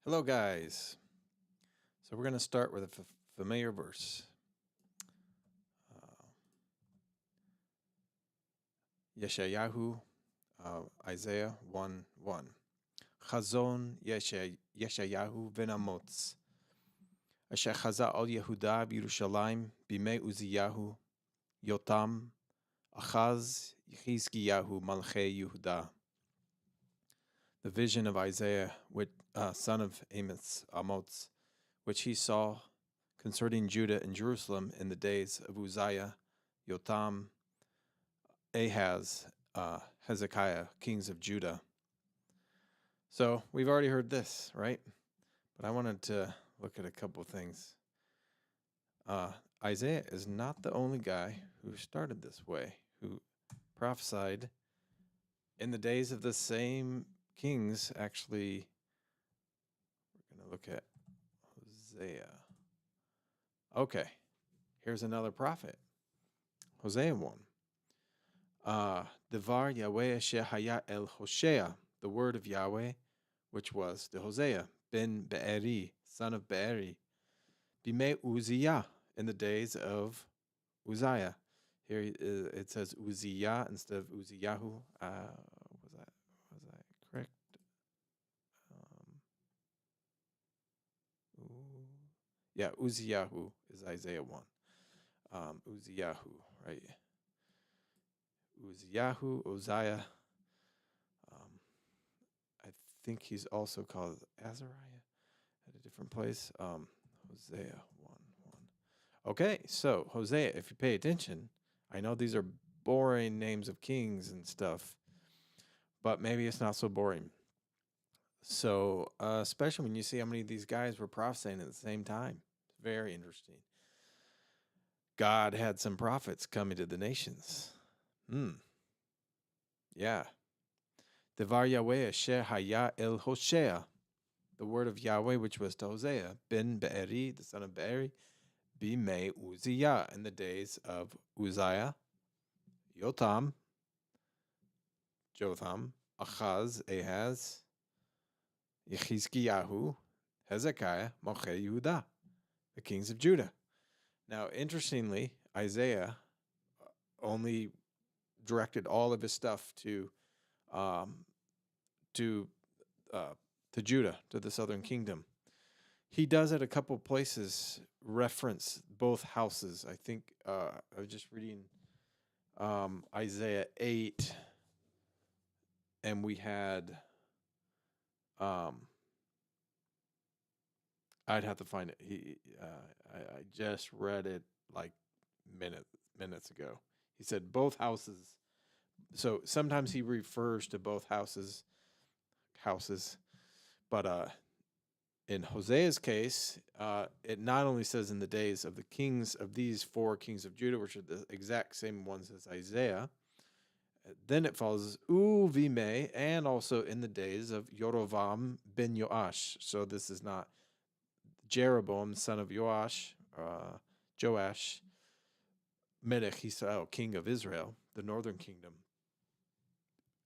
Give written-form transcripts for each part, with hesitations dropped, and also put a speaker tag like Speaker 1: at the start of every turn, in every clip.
Speaker 1: Hello, guys. So we're going to start with a familiar verse. Uh, Yeshayahu, Isaiah 1:1. Chazon Yeshayahu v'namotz. Asher chaza al Yehuda v'Yerushalayim bimei Uziyahu Yotam Achaz Yechizkiyahu Malchei Yehuda. The vision of Isaiah, son of Amos, which he saw concerning Judah and Jerusalem in the days of Uzziah, Jotham, Ahaz, Hezekiah, kings of Judah. So we've already heard this, right? But I wanted to look at a couple of things. Isaiah is not the only guy who started this way, who prophesied in the days of the same kings. Actually, we're going to look at Hosea. Okay, here's another prophet. Hosea 1. Devar Yahweh asher haya el Hoshea, the word of Yahweh, which was to Hosea, ben Be'eri, son of Be'eri, bimei Uzziah, in the days of Uzziah. Here it says Uzziah instead of Uzziyahu. Was I correct? Yeah, Uzziyahu is Isaiah 1. Uzziyahu, right? Uzziah. I think he's also called Azariah at a different place. Hosea 1:1. Okay, so Hosea, if you pay attention, I know these are boring names of kings and stuff, but maybe it's not so boring. So, especially when you see how many of these guys were prophesying at the same time, it's very interesting. God had some prophets coming to the nations. Yeah. Devar Yahweh asher haya el Hoshea, the word of Yahweh, which was to Hosea, ben Be'eri, the son of Be'eri, bimei Uzziah, in the days of Uzziah, Jotham, Achaz, Ahaz, Yechizkiyahu, Hezekiah, Malchei Yehuda, the kings of Judah. Now, interestingly, Isaiah only directed all of his stuff to Judah, to the southern kingdom. He does at a couple places reference both houses. I think I was just reading Isaiah 8, and we had I'd have to find it. I just read it like minutes ago. He said both houses. So sometimes he refers to both houses, but in Hosea's case, it not only says in the days of the kings of these four kings of Judah, which are the exact same ones as Isaiah. Then it follows Uvime, and also in the days of Yorovam ben Yoash. So this is not Jeroboam, son of Joash, Melech Israel, king of Israel, the northern kingdom.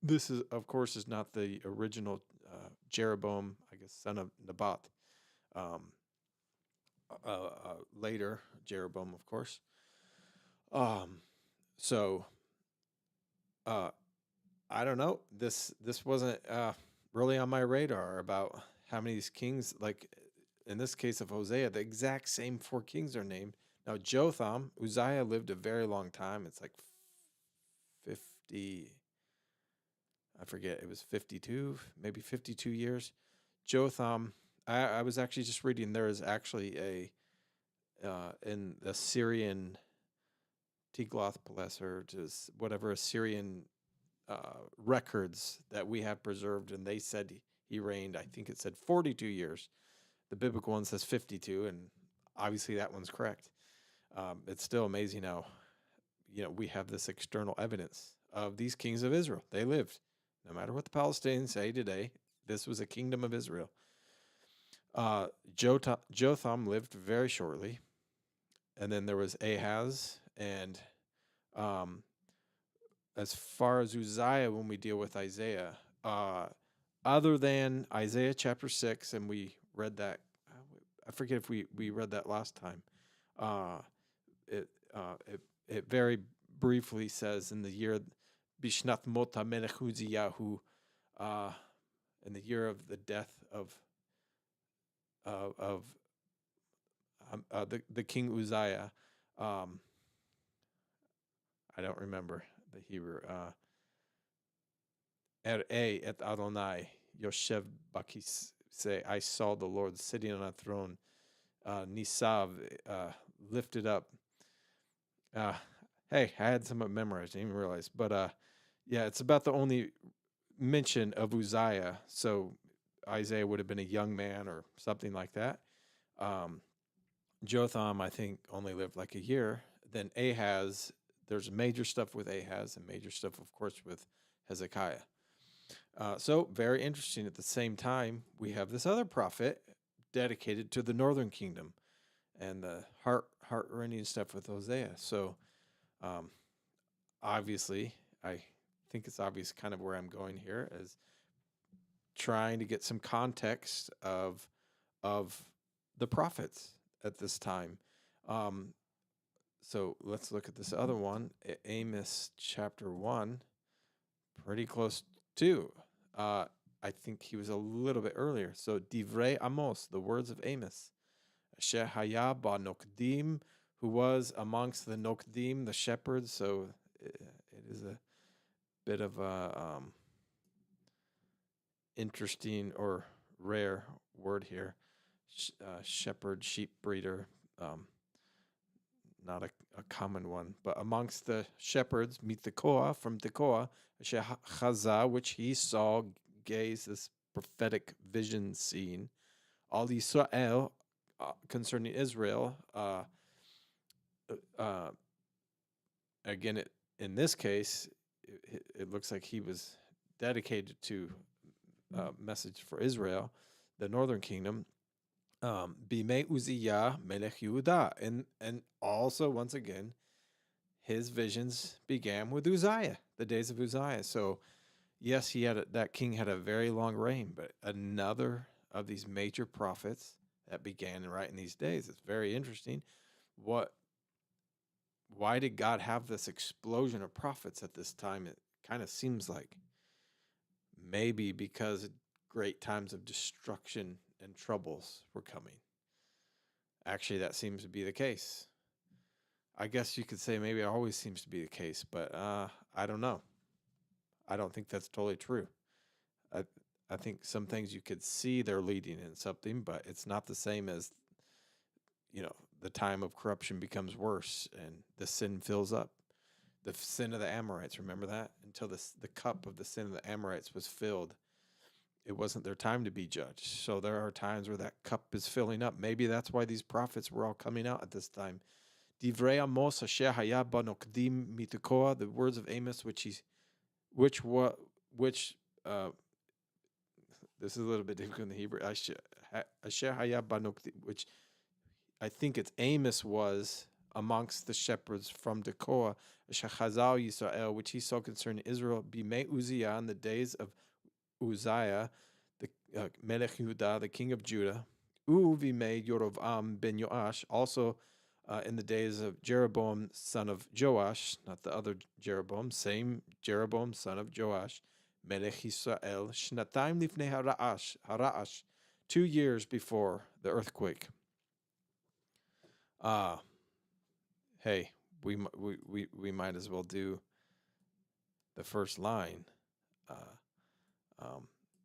Speaker 1: This is, of course, is not the original Jeroboam, I guess, son of Nebat. Later, Jeroboam, of course. So, I don't know. This wasn't really on my radar about how many these kings, like in this case of Hosea, the exact same four kings are named. Now, Jotham, Uzziah lived a very long time. It's like 50, I forget, it was 52, maybe 52 years. Jotham, I was actually just reading, there is actually in the Syrian Tiglath-Pileser, just whatever Assyrian records that we have preserved, and they said he reigned, I think it said 42 years. The biblical one says 52, and obviously that one's correct. It's still amazing how, we have this external evidence of these kings of Israel. They lived. No matter what the Palestinians say today, this was a kingdom of Israel. Jotham lived very shortly. And then there was Ahaz. And as far as Uzziah, when we deal with Isaiah, other than Isaiah chapter 6, and we read that. I forget if we read that last time. Uh, it it very briefly says in the year Bishnat Mota Melech Uziyahu, uh, in the year of the death of the king Uzziah. Um, I don't remember the Hebrew. Et Adonai Yoshev Bakis, say, I saw the Lord sitting on a throne. Nisav, lifted up. Uh, hey, I had some memorized. I didn't even realize. But yeah, it's about the only mention of Uzziah. So Isaiah would have been a young man or something like that. Jotham, I think, only lived like a year. Then Ahaz, there's major stuff with Ahaz and major stuff, of course, with Hezekiah. So very interesting. At the same time, we have this other prophet dedicated to the northern kingdom and the heart-rending stuff with Hosea. So um, obviously, I think it's obvious kind of where I'm going here is trying to get some context of the prophets at this time. Um, so let's look at this other one, Amos chapter 1, pretty close to. I think he was a little bit earlier. So Divrei Amos, the words of Amos. Shehaya ba Nokdim, who was amongst the Nokdim, the shepherds. So it is a bit of a interesting or rare word here. Shepherd, sheep breeder, not a common one, but amongst the shepherds, meet Tekoa from Tekoa, Shehaza, which he saw, gaze, this prophetic vision scene. Al Yisrael, concerning Israel. Again, in this case, it looks like he was dedicated to message for Israel, the northern kingdom. Bimei Uzziah Melech Yehuda, and also once again, his visions began with Uzziah, the days of Uzziah. So yes, that king had a very long reign, but another of these major prophets that began right in these days. It's very interesting. Why did God have this explosion of prophets at this time? It kind of seems like maybe because great times of destruction and troubles were coming. Actually, that seems to be the case. I guess you could say maybe it always seems to be the case, but I don't know. I don't think that's totally true. I think some things you could see they're leading in something, but it's not the same as, the time of corruption becomes worse and the sin fills up. The sin of the Amorites, remember that? Until the cup of the sin of the Amorites was filled, it wasn't their time to be judged. So there are times where that cup is filling up. Maybe that's why these prophets were all coming out at this time. Divrei Amos asher haya ba nokdim mitekoa, the words of Amos, which this is a little bit difficult in the Hebrew. Asher haya ba nokdim, which I think it's Amos was amongst the shepherds from Tekoa, Shechazal Yisrael, which he saw concerning Israel, Bimei Uzziah, in the days of Uzziah, the Melech Yehuda, the king of Judah, Uvimei Yorovam ben Yoash, also in the days of Jeroboam, son of Joash, not the other Jeroboam, same Jeroboam, son of Joash, Melech Yisrael, Shnataim lifnei hara'ash, 2 years before the earthquake. Hey, we might as well do the first line.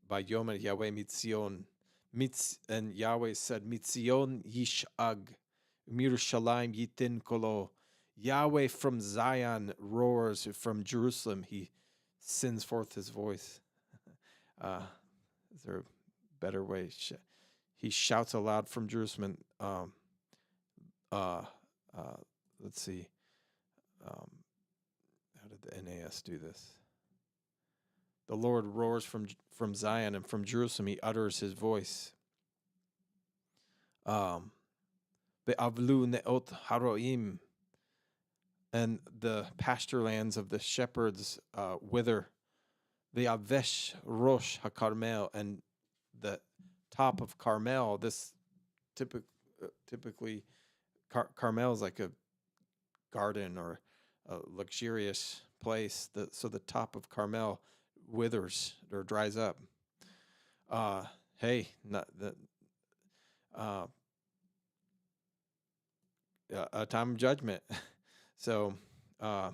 Speaker 1: By Yomer Yahweh Mitzion, and Yahweh said, Mitzion Yishag, Mirushalayim Yitin Kolo. Yahweh from Zion roars, from Jerusalem he sends forth his voice. Is there a better way? He shouts aloud from Jerusalem. Let's see. How did the NAS do this? The Lord roars from Zion, and from Jerusalem he utters his voice. Be'avlu ne'ot haroim, and the pasture lands of the shepherds wither. Ve'avesh rosh hakarmel, and the top of Carmel. This typically Carmel is like a garden or a luxurious place. So the top of Carmel withers or dries up. Hey, not the uh, a time of judgment. So, uh,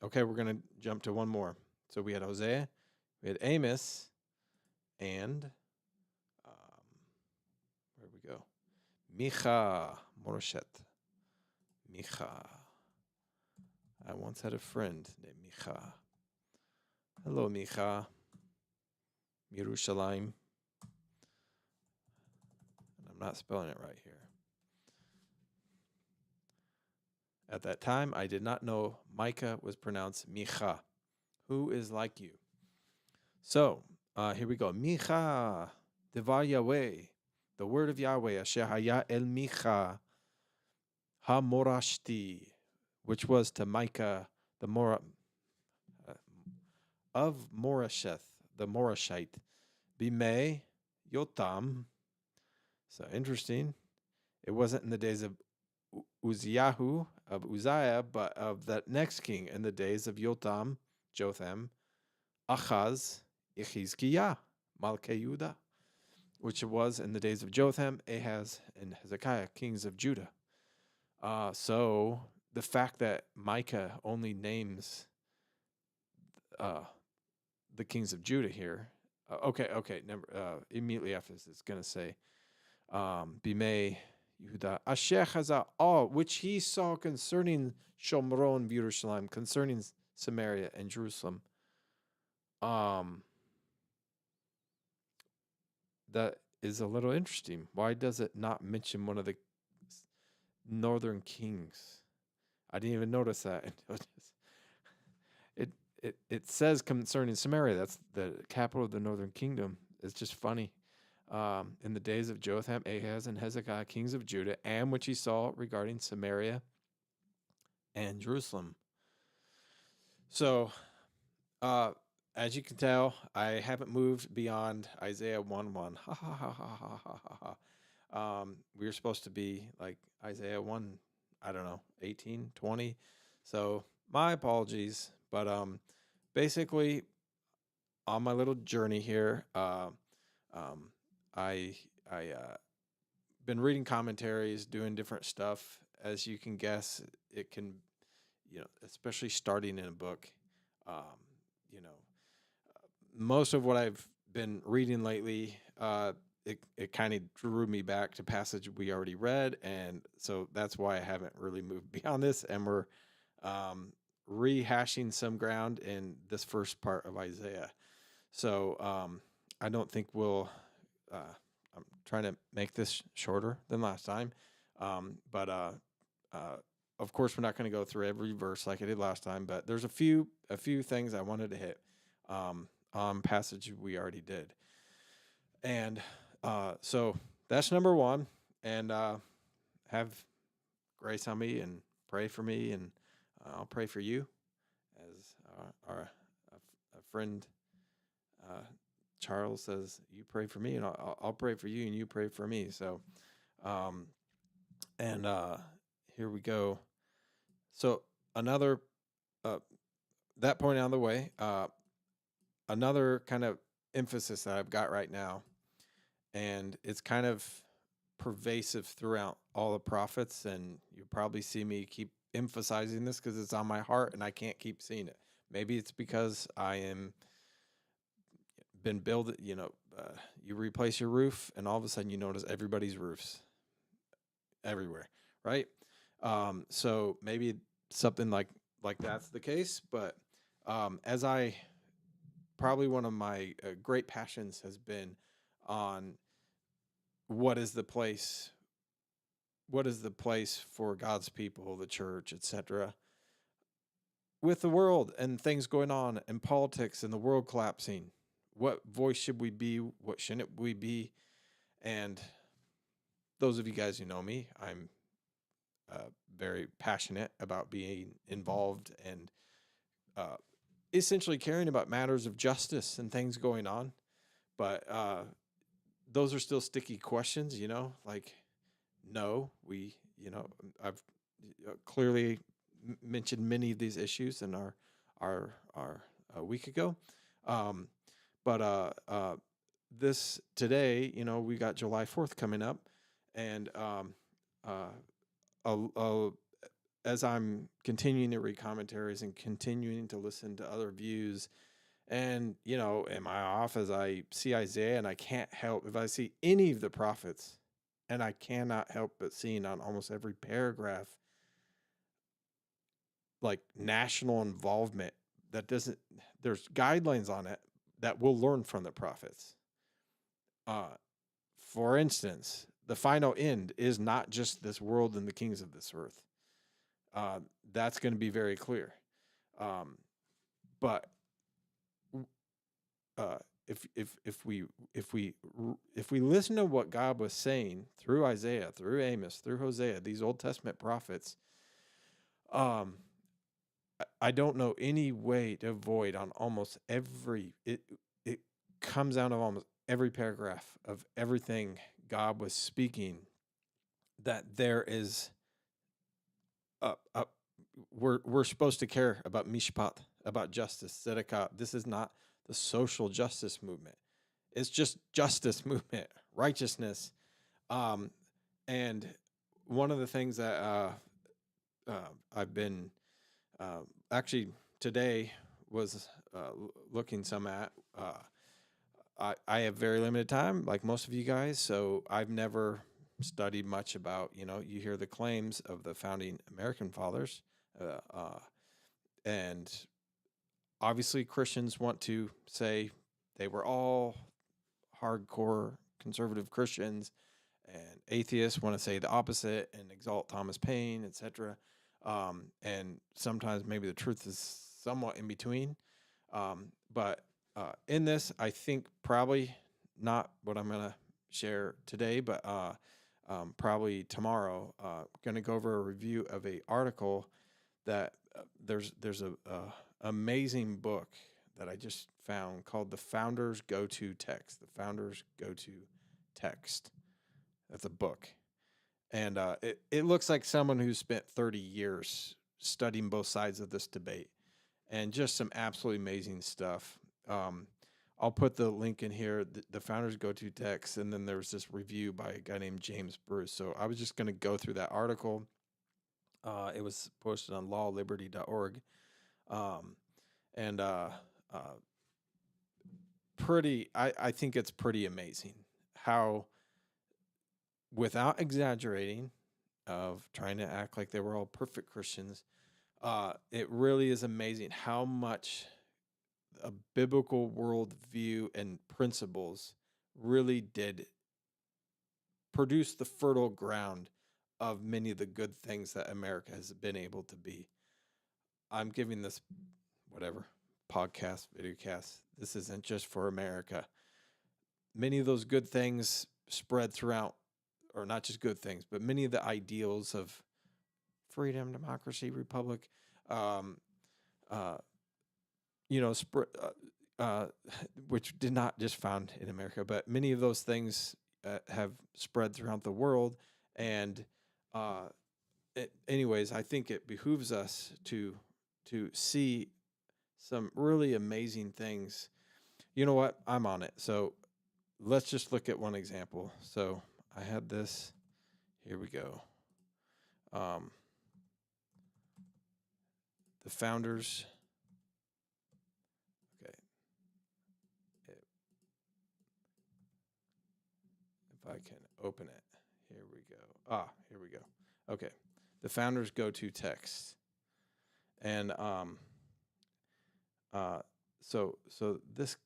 Speaker 1: okay, we're gonna jump to one more. So we had Hosea, we had Amos, and where we go? Micha Moroshet. Micha. I once had a friend named Micha. Hello, Micha. Yerushalayim. And I'm not spelling it right here. At that time, I did not know Micah was pronounced Micha. Who is like you? So, here we go. Micha, Devar Yahweh, the word of Yahweh, Asher Haya El Micha, HaMorashti, which was to Micah, the of Morasheth, the Morashite, Bimei Yotam. So interesting. It wasn't in the days of Uzziah, of Uzziah, but of that next king in the days of Jotham, Achaz, Yechizkiah, Malkei Judah, which it was in the days of Jotham, Ahaz, and Hezekiah, kings of Judah. So the fact that Micah only names the kings of Judah here, immediately after this, it's going to say, Bimei Yehuda, Asher Chazah, all which he saw concerning Shomron, Yerushalayim, concerning Samaria and Jerusalem. That is a little interesting. Why does it not mention one of the northern kings? I didn't even notice that. It says concerning Samaria. That's the capital of the northern kingdom. It's just funny. In the days of Jotham, Ahaz, and Hezekiah, kings of Judah, and which he saw regarding Samaria and Jerusalem. So, as you can tell, I haven't moved beyond Isaiah 1:1. Ha ha ha ha ha ha ha ha. We were supposed to be like Isaiah 1, I don't know, 18, 20. So my apologies. But basically, on my little journey here, I been reading commentaries, doing different stuff. As you can guess, it can, especially starting in a book, you know, most of what I've been reading lately, it kind of drew me back to passage we already read, and so that's why I haven't really moved beyond this, and we're rehashing some ground in this first part of Isaiah. So I don't think we'll. I'm trying to make this shorter than last time, but of course we're not going to go through every verse like I did last time. But there's a few things I wanted to hit on passage we already did, and so that's number one. And have grace on me and pray for me, and I'll pray for you, as our a friend. Charles says, "You pray for me, and I'll pray for you, and you pray for me." So, and here we go. So another that point out of the way. Another kind of emphasis that I've got right now, and it's kind of pervasive throughout all the prophets, and you probably see me keep emphasizing this because it's on my heart, and I can't keep seeing it. Maybe it's because I am been built, you replace your roof and all of a sudden you notice everybody's roofs everywhere, right? So maybe something like that's the case, but as I probably one of my great passions has been on what is the place for God's people, the church, etc., with the world and things going on and politics and the world collapsing. What voice should we be? What shouldn't we be? And those of you guys who know me, I'm very passionate about being involved and essentially caring about matters of justice and things going on. But those are still sticky questions, like, no, I've clearly mentioned many of these issues in our a week ago. Um, but this today, we got July 4th coming up, and uh, uh, as I'm continuing to read commentaries and continuing to listen to other views, and am I off as I see Isaiah, and I can't help if I see any of the prophets, and I cannot help but seeing on almost every paragraph like national involvement that doesn't there's guidelines on it that we'll learn from the prophets. Uh, for instance, the final end is not just this world and the kings of this earth. Uh, that's going to be very clear. Um, but uh, if we listen to what God was saying through Isaiah, through Amos, through Hosea, these Old Testament prophets, um, I don't know any way to avoid on almost every it comes out of almost every paragraph of everything God was speaking that there is a we're supposed to care about mishpat, about justice, tzedakah. This is not the social justice movement. It's just justice movement, righteousness. Um, and one of the things that I've been actually today was looking some at. I have very limited time, like most of you guys, so I've never studied much about. You hear the claims of the founding American fathers, and obviously Christians want to say they were all hardcore conservative Christians, and atheists want to say the opposite and exalt Thomas Paine, etc. And sometimes maybe the truth is somewhat in between. But in this, I think probably not what I'm going to share today, but probably tomorrow, going to go over a review of a article that there's a amazing book that I just found called The Founders Go-To Text. The Founders Go-To Text. That's a book. And it looks like someone who spent 30 years studying both sides of this debate, and just some absolutely amazing stuff. I'll put the link in here, the Founders Go-To Text, and then there's this review by a guy named James Bruce. So I was just going to go through that article. It was posted on lawliberty.org. And I think it's pretty amazing how, without exaggerating, of trying to act like they were all perfect Christians, it really is amazing how much a biblical worldview and principles really did produce the fertile ground of many of the good things that America has been able to be. I'm giving this whatever podcast, videocast. This isn't just for America. Many of those good things spread throughout, or not just good things, but many of the ideals of freedom, democracy, republic, um, uh, which did not just found in America, but many of those things have spread throughout the world. And anyways, I think it behooves us to see some really amazing things. You know what? I'm on it. So let's just look at one example. So I had this. Here we go. The founders. Okay. If I can open it. Here we go. Here we go. Okay. The Founders Go-To Text. And so this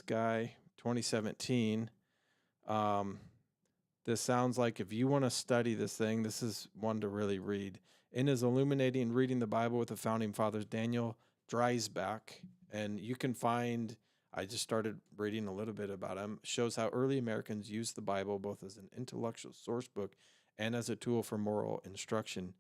Speaker 1: guy, 2017, this sounds like, if you want to study this thing, this is one to really read. In his illuminating reading the Bible with the founding fathers, Daniel Dreisbach, and you can find, I just started reading a little bit about him, shows how early Americans used the Bible both as an intellectual source book and as a tool for moral instruction.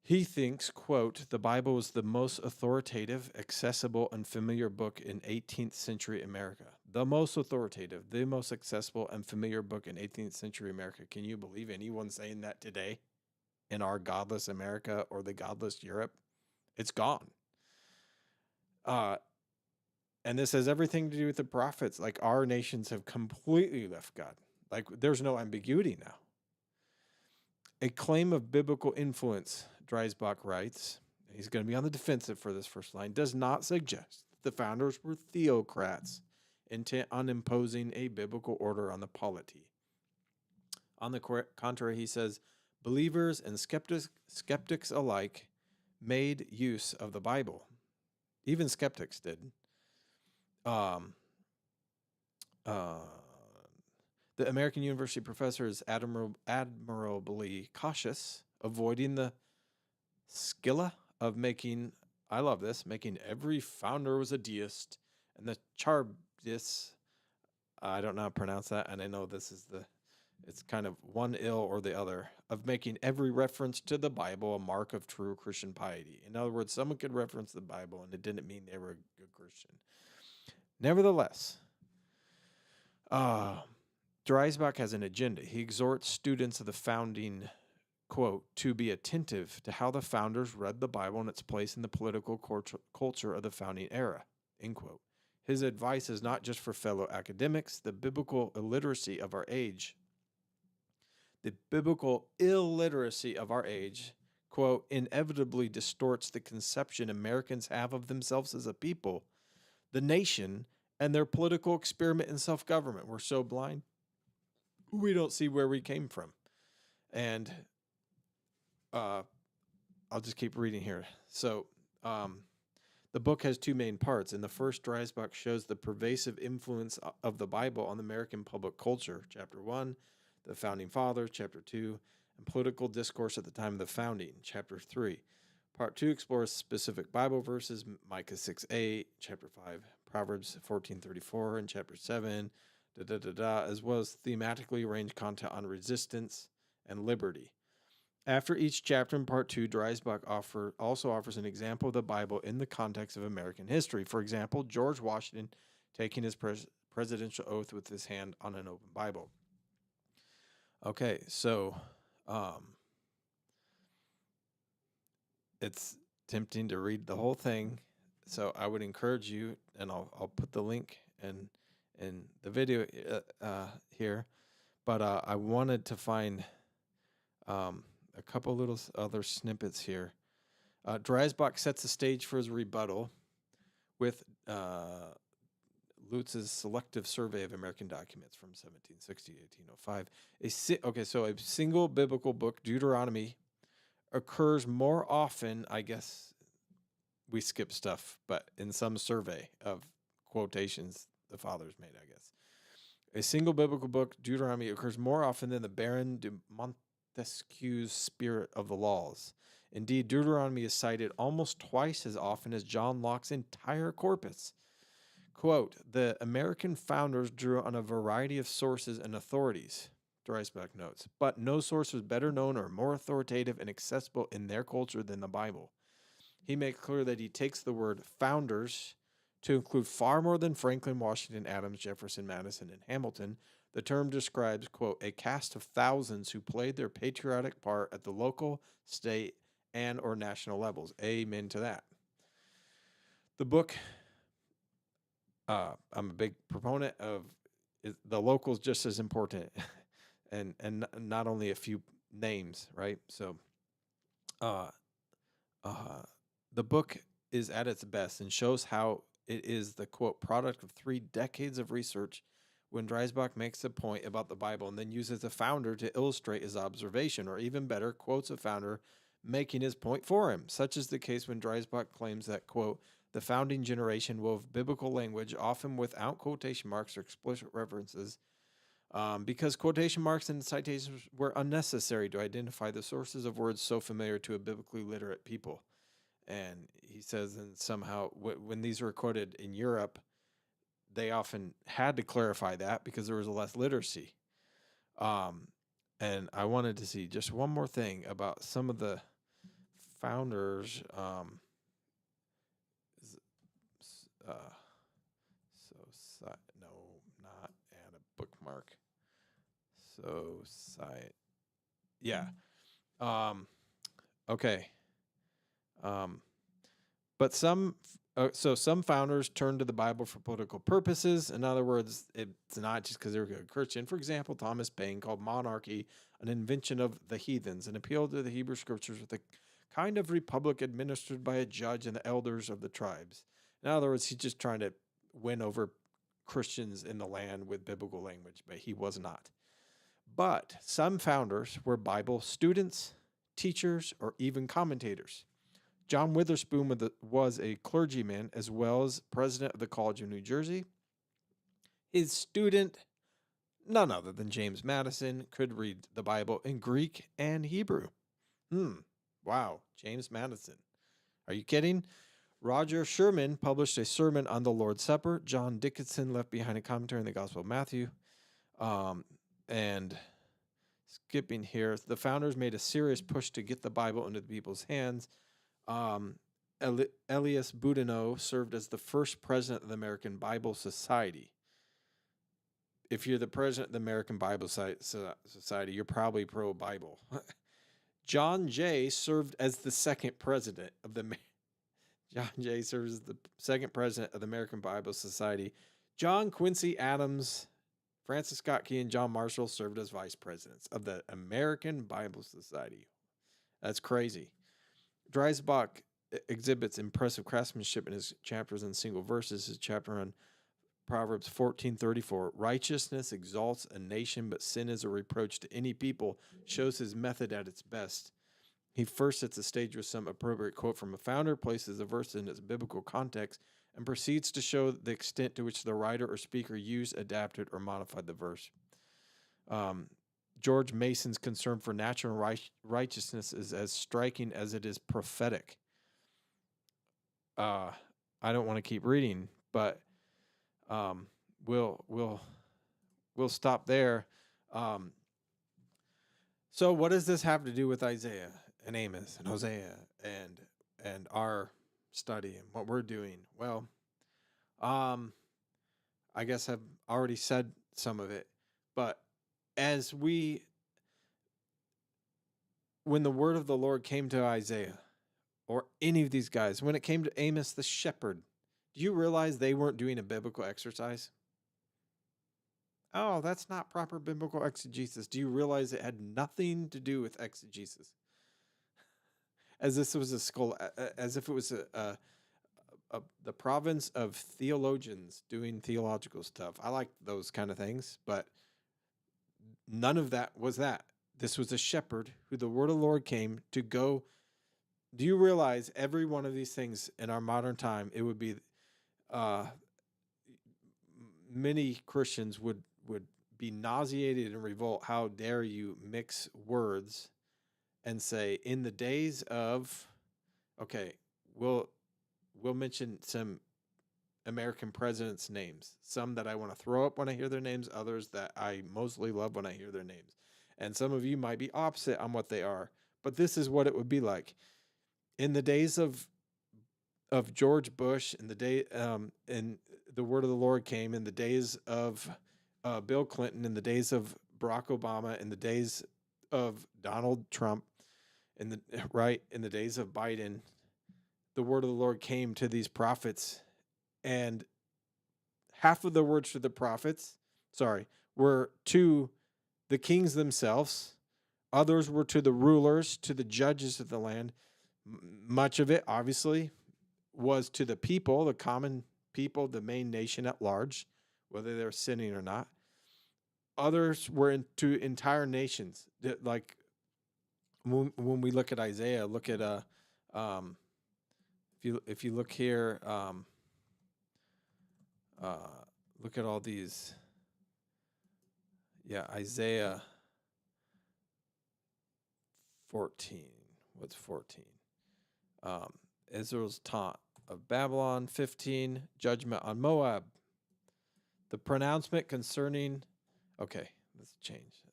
Speaker 1: He thinks, quote, the Bible is the most authoritative, accessible, and familiar book in 18th century America. the most authoritative, the most accessible and familiar book in 18th century America. Can you believe anyone saying that today in our godless America or the godless Europe? It's gone. And this has everything to do with the prophets. Like, our nations have completely left God. Like, there's no ambiguity now. A claim of biblical influence, Dreisbach writes, he's going to be on the defensive for this first line, does not suggest that the founders were theocrats intent on imposing a biblical order on the polity. On the contrary, he says, believers and skeptics alike made use of the Bible. Even skeptics did. The American University professor is admirably cautious, avoiding the skilla of making, I love this, making every founder was a deist, and the Chartist, I don't know how to pronounce that, and I know this is it's kind of one ill or the other, of making every reference to the Bible a mark of true Christian piety. In other words, someone could reference the Bible, and it didn't mean they were a good Christian. Nevertheless, Dreisbach has an agenda. He exhorts students of the founding, quote, to be attentive to how the founders read the Bible and its place in the political culture of the founding era, end quote. His advice is not just for fellow academics. The biblical illiteracy of our age, quote, inevitably distorts the conception Americans have of themselves as a people, the nation, and their political experiment in self-government. We're so blind, we don't see where we came from. And I'll just keep reading here. So the book has two main parts. In the first, Dreisbach shows the pervasive influence of the Bible on the American public culture. Chapter 1, the Founding Fathers. Chapter 2, and political discourse at the time of the founding. Chapter 3. Part 2 explores specific Bible verses, Micah 6:8, Chapter 5, Proverbs 14:34, and Chapter 7, as well as thematically arranged content on resistance and liberty. After each chapter in Part 2, Dreisbach also offers an example of the Bible in the context of American history. For example, George Washington taking his presidential oath with his hand on an open Bible. Okay, so it's tempting to read the whole thing, so I would encourage you, and I'll put the link in the video here, but I wanted to find a couple little other snippets here. Dreisbach sets the stage for his rebuttal with Lutz's selective survey of American documents from 1760 to 1805. So a single biblical book, Deuteronomy, occurs more often, I guess we skip stuff, but in some survey of quotations the fathers made, I guess. A single biblical book, Deuteronomy, occurs more often than the Baron de Montesquieu's Spirit of the Laws. Indeed, Deuteronomy is cited almost twice as often as John Locke's entire corpus. Quote, the American founders drew on a variety of sources and authorities, Dreisbach notes, but no source was better known or more authoritative and accessible in their culture than the Bible. He makes clear that he takes the word founders to include far more than Franklin, Washington, Adams, Jefferson, Madison, and Hamilton. The term describes, quote, a cast of thousands who played their patriotic part at the local, state, and or national levels. Amen to that. The book, I'm a big proponent of the locals just as important, and not only a few names, right? So the book is at its best and shows how it is the, quote, product of 3 decades of research when Dreisbach makes a point about the Bible and then uses a founder to illustrate his observation, or even better, quotes a founder making his point for him. Such is the case when Dreisbach claims that, quote, the founding generation wove biblical language, often without quotation marks or explicit references, because quotation marks and citations were unnecessary to identify the sources of words so familiar to a biblically literate people. And he says, and somehow when these were quoted in Europe, they often had to clarify that because there was less literacy. And I wanted to see just one more thing about some of the founders. Mark. Society. Yeah. Um, okay. Um, but some founders turned to the Bible for political purposes. In other words, it's not just because they were a Christian. For example, Thomas Paine called monarchy an invention of the heathens and appealed to the Hebrew scriptures with a kind of republic administered by a judge and the elders of the tribes. In other words, he's just trying to win over Christians in the land with biblical language, but he was not. But some founders were Bible students, teachers, or even commentators. John Witherspoon was a clergyman as well as president of the College of New Jersey. His student, none other than James Madison, could read the Bible in Greek and Hebrew. Wow, James Madison. Are you kidding? Roger Sherman published a sermon on the Lord's Supper. John Dickinson left behind a commentary on the Gospel of Matthew. And skipping here, the founders made a serious push to get the Bible into the people's hands. Elias Boudinot served as the first president of the American Bible Society. If you're the president of the American Bible Society, you're probably pro-Bible. John Jay served as the second president of the American Bible Society. John Quincy Adams, Francis Scott Key, and John Marshall served as vice presidents of the American Bible Society. That's crazy. Dreisbach exhibits impressive craftsmanship in his chapters on single verses. His chapter on Proverbs 14:34, righteousness exalts a nation, but sin is a reproach to any people, shows his method at its best. He first sets the stage with some appropriate quote from a founder, places the verse in its biblical context, and proceeds to show the extent to which the writer or speaker used, adapted, or modified the verse. George Mason's concern for natural righteousness is as striking as it is prophetic. I don't want to keep reading, but we'll stop there. So what does this have to do with Isaiah and Amos and Hosea and our study and what we're doing? Well, I guess I've already said some of it, but when the word of the Lord came to Isaiah or any of these guys, when it came to Amos the shepherd, do you realize they weren't doing a biblical exercise? Oh, that's not proper biblical exegesis. Do you realize it had nothing to do with exegesis? As if it was the province of theologians doing theological stuff. I like those kind of things, but none of that was that. This was a shepherd who the word of the Lord came to go. Do you realize every one of these things in our modern time, it would be many Christians would be nauseated and revolt. How dare you mix words and say in the days of, okay, we'll mention some American presidents' names, some that I want to throw up when I hear their names, others that I mostly love when I hear their names. And some of you might be opposite on what they are, but this is what it would be like. In the days of George Bush, in the day and the word of the Lord came, in the days of Bill Clinton, in the days of Barack Obama, in the days of Donald Trump, in the days of Biden, the word of the Lord came to these prophets, and half of the words to the prophets, were to the kings themselves. Others were to the rulers, to the judges of the land. Much of it, obviously, was to the people, the common people, the main nation at large, whether they're sinning or not. Others were to entire nations. Like when we look at Isaiah, look at if you look here, look at all these. Yeah, Isaiah 14. What's 14? Israel's taunt of Babylon. 15, judgment on Moab. The pronouncement concerning. Okay, let's change.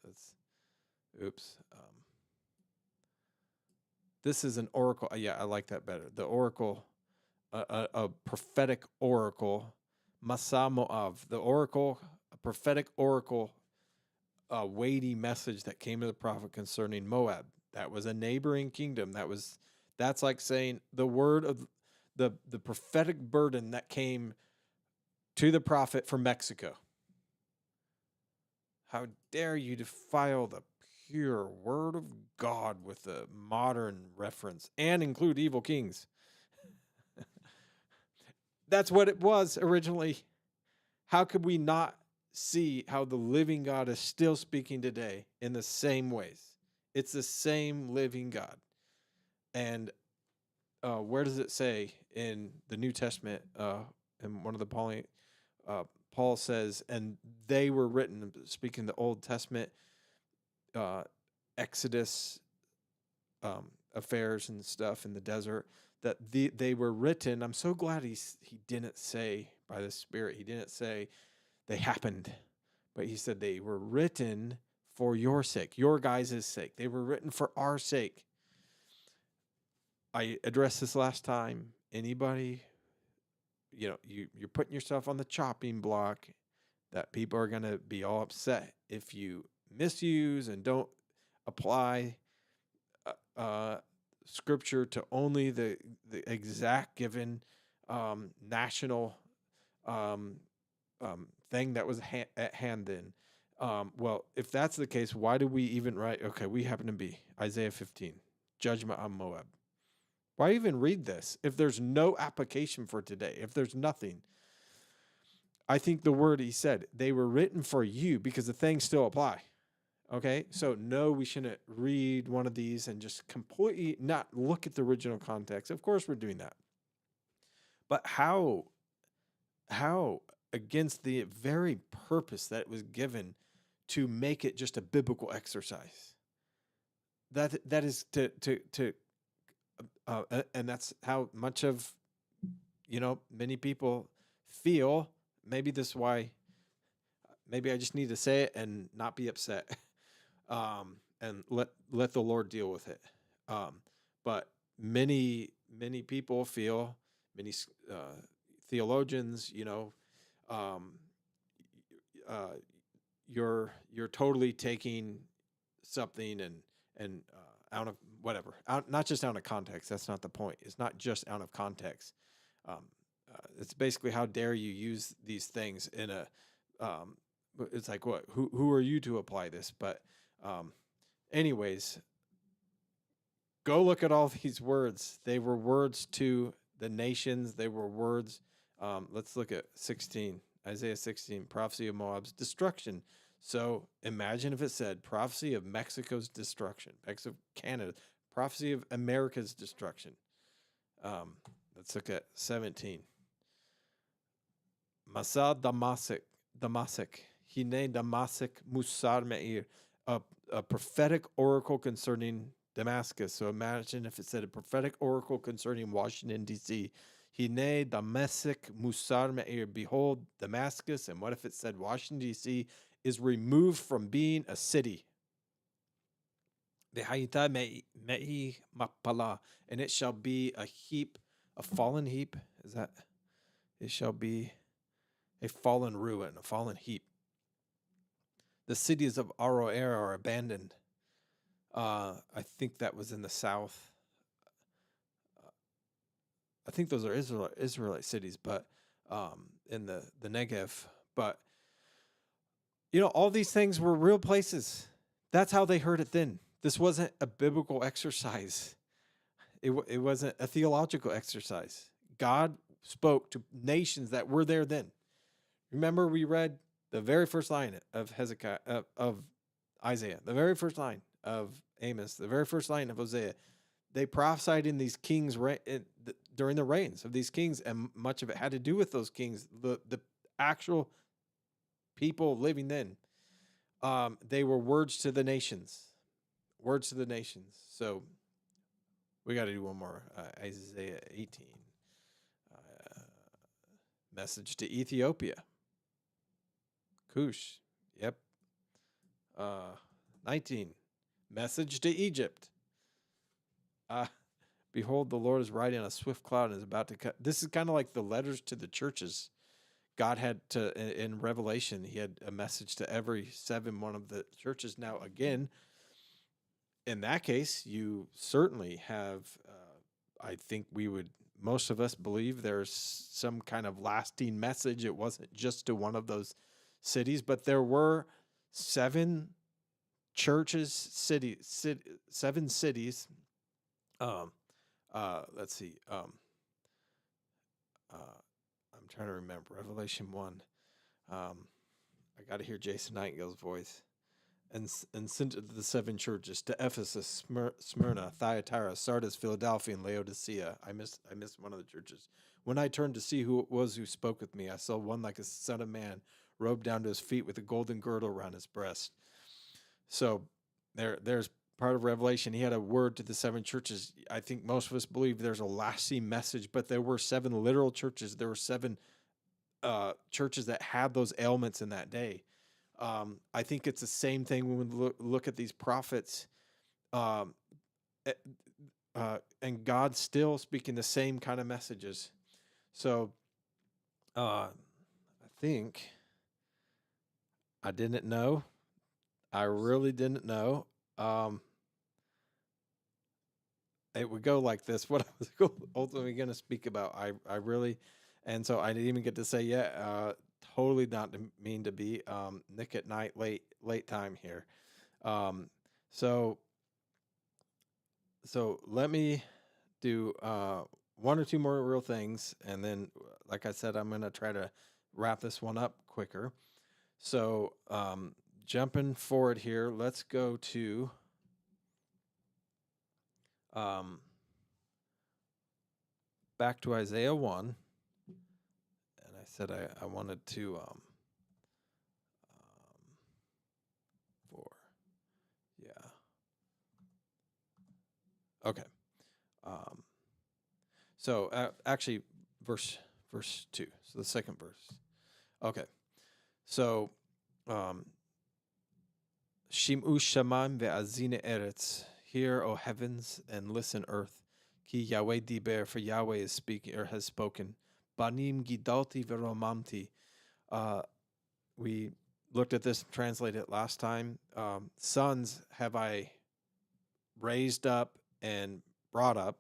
Speaker 1: This is an oracle. Yeah, I like that better. The oracle, a prophetic oracle. Masa Moav. The oracle, a prophetic oracle weighty message that came to the prophet concerning Moab. That was a neighboring kingdom. That's like saying the word of the prophetic burden that came to the prophet from Mexico. How dare you defile the pure word of God with a modern reference and include evil kings? That's what it was originally. How could we not see how the living God is still speaking today in the same ways? It's the same living God. And where does it say in the New Testament? In one of the Paul says, and they were written, speaking the Old Testament, Exodus affairs and stuff in the desert, that they were written. I'm so glad he didn't say by the Spirit, he didn't say they happened, but he said they were written for your sake, your guys' sake. They were written for our sake. I addressed this last time. Anybody, you're putting yourself on the chopping block, that people are going to be all upset if you misuse and don't apply scripture to only the exact given national thing that was at hand then. Well, if that's the case, why do we even write? Okay, we happen to be Isaiah 15, judgment on Moab. Why even read this if there's no application for today? If there's nothing, I think the word he said, they were written for you because the things still apply. Okay, so no, we shouldn't read one of these and just completely not look at the original context. Of course, we're doing that, but how against the very purpose that it was given to make it just a biblical exercise? That is to and that's how much of many people feel. Maybe this is why. Maybe I just need to say it and not be upset, and let the Lord deal with it. But many people feel, many theologians, you're totally taking something and out of whatever, not just out of context. That's not the point. It's not just out of context. It's basically, how dare you use these things in a it's like, what? Who are you to apply this? But, anyways, go look at all these words. They were words to the nations. They were words. Let's look at 16, Isaiah 16, prophecy of Moab's destruction. So imagine if it said prophecy of Mexico's destruction, Mexico, Canada, prophecy of America's destruction. Let's look at 17. Masa Damasik. Hine Damasik Musar Meir, a prophetic oracle concerning Damascus. So imagine if it said a prophetic oracle concerning Washington, D.C. Hine Damasik Musar Meir, behold, Damascus. And what if it said Washington, D.C. is removed from being a city? Vehaita Me'i Mapala, and it shall be a heap, a fallen heap. Is that? It shall be a fallen ruin, a fallen heap. The cities of Aroer are abandoned. I think that was in the south. I think those are Israelite cities, but in the Negev. But, all these things were real places. That's how they heard it then. This wasn't a biblical exercise. It wasn't a theological exercise. God spoke to nations that were there then. Remember, we read the very first line of Hezekiah, of Isaiah, the very first line of Amos, the very first line of Hosea. They prophesied in these kings during the reigns of these kings, and much of it had to do with those kings, the actual people living then. They were words to the nations. Words to the nations. So we got to do one more. Isaiah 18. Message to Ethiopia. Cush. Yep. 19. Message to Egypt. Behold, the Lord is riding on a swift cloud and is about to cut. This is kind of like the letters to the churches. God had to in Revelation, he had a message to every one of the churches. Now, again, in that case, you certainly have. I think most of us believe there's some kind of lasting message. It wasn't just to one of those cities, but there were 7 churches, seven cities. Um, let's see. I'm trying to remember Revelation 1. I got to hear Jason Nightingale's voice. And sent it to the 7 churches, to Ephesus, Smyrna, Thyatira, Sardis, Philadelphia, and Laodicea. I missed one of the churches. When I turned to see who it was who spoke with me, I saw one like a son of man, robed down to his feet with a golden girdle around his breast. So there's part of Revelation. He had a word to the 7 churches. I think most of us believe there's a lasting message, but there were 7 literal churches. There were 7 churches that had those ailments in that day. I think it's the same thing when we look at these prophets, um, and God's still speaking the same kind of messages. So I think I didn't know. I really didn't know. It would go like this. What I was ultimately going to speak about, I really, and so I didn't even get to say, totally not mean to be Nick at night, late time here. So let me do 1 or 2 more real things, and then, like I said, I'm going to try to wrap this one up quicker. So jumping forward here, let's go to back to Isaiah 1. And I said I wanted to 4. Yeah. Okay. So actually, verse 2. So the second verse. Okay. So, Shim'u shaman ve'azine eretz. Hear, O heavens, and listen, earth. Ki Yahweh diber, for Yahweh is speaking or has spoken. Banim gidalti veromamti. We looked at this and translated it last time. Sons have I raised up and brought up.